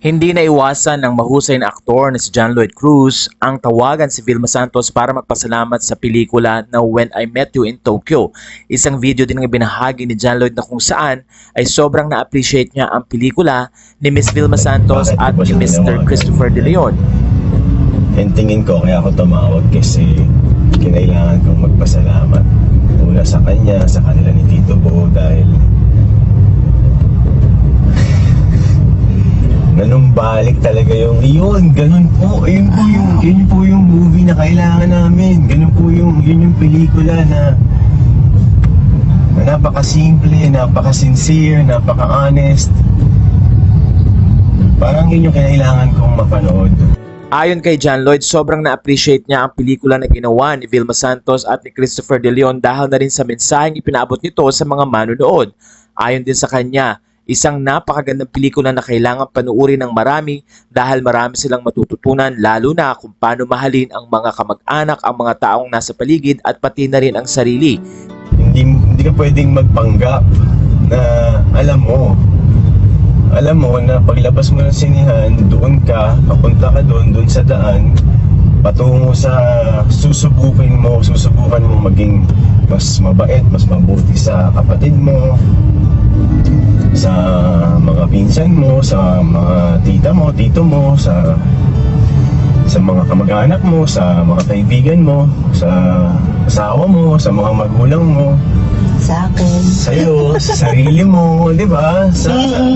Hindi na iwasan ng mahusay na aktor na si John Lloyd Cruz ang tawagan si Vilma Santos para magpasalamat sa pelikula na When I Met You in Tokyo. Isang video din ang ibinahagi ni John Lloyd na kung saan ay sobrang na-appreciate niya ang pelikula ni Miss Vilma Santos at ni Mr. Christopher De Leon. And tingin ko kaya ako tumawag kasi kinailangan kong magpasalamat. Una sa kanya, sa kanila ni Tito Bo dahil nanumbalik talaga yun, ganun po, yun po yung movie na kailangan namin, yun yung pelikula na napaka-simple, napaka-sincere, napaka-honest. Parang yun yung kailangan kong mapanood. Ayon kay John Lloyd, sobrang na-appreciate niya ang pelikula na ginawa ni Vilma Santos at ni Christopher De Leon dahil na rin sa mensaheng ipinaabot nito sa mga manonood. Ayon din sa kanya, isang napakagandang pelikula na kailangan panuorin ng marami dahil marami silang matututunan lalo na kung paano mahalin ang mga kamag-anak, ang mga taong nasa paligid at pati na rin ang sarili. Hindi ka pwedeng magpanggap na alam mo na paglabas mo ng sinihan, doon ka, papunta ka doon sa daan, patungo sa susubukan mo maging mas mabait, mas mabuti sa kapatid mo, sa mga pinsan mo, sa mga tita mo, tito mo, sa mga kamag-anak mo, sa mga kaibigan mo, sa asawa mo, sa mga magulang mo, sa akin, sa'yo, sa sarili mo, di ba?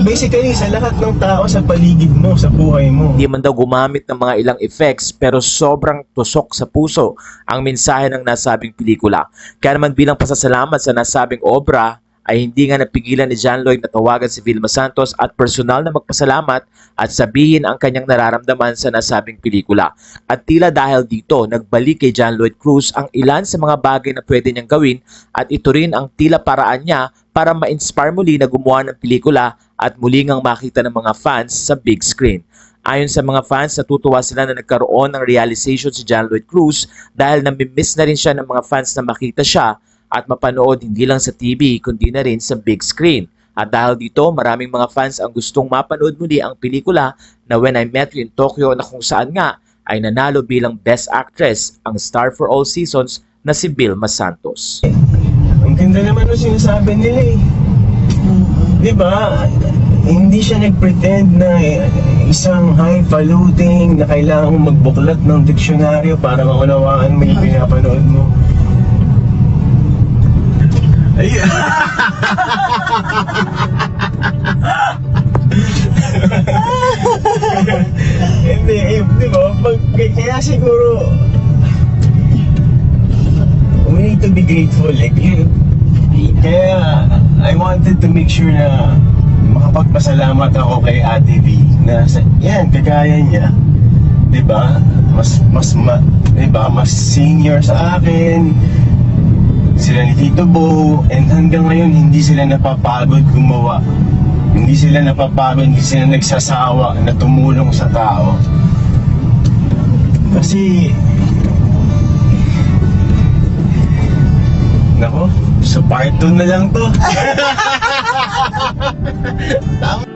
Basically, sa lahat ng tao sa paligid mo, sa buhay mo. Hindi man daw gumamit ng mga ilang effects pero sobrang tusok sa puso ang mensahe ng nasabing pelikula. Kaya naman bilang pasasalamat sa nasabing obra, ay hindi nga napigilan ni John Lloyd na tawagan si Vilma Santos at personal na magpasalamat at sabihin ang kanyang nararamdaman sa nasabing pelikula. At tila dahil dito, nagbalik kay John Lloyd Cruz ang ilan sa mga bagay na pwede niyang gawin at ito rin ang tila paraan niya para ma-inspire muli na gumawa ng pelikula at muli ngang makita ng mga fans sa big screen. Ayon sa mga fans, natutuwa sila na nagkaroon ng realization si John Lloyd Cruz dahil namimiss na rin siya ng mga fans na makita siya at mapanood hindi lang sa TV kundi na rin sa big screen. At dahil dito, maraming mga fans ang gustong mapanood muli ang pelikula na When I Met You in Tokyo na kung saan nga ay nanalo bilang Best Actress ang star for all seasons na si Vilma Santos. Ang ganda naman ng sinasabi nila eh. Di ba? Hindi siya nag-pretend na isang highfalutin na kailangan mong magbuklat ng diksyonaryo para maunawaan mo yung pinapanood mo. Ay. Hindi, di ba? Kaya siguro we need to be grateful. Kaya I wanted to make sure na makapagpasalamat ako kay Ate V na yan, kagaya niya. Di ba? Mas senior sa akin. Sila ni Tito Bo, and hanggang ngayon hindi sila napapagod gumawa. Hindi sila nagsasawa na tumulong sa tao. Kasi nako, sa part 2 na lang to. Tama.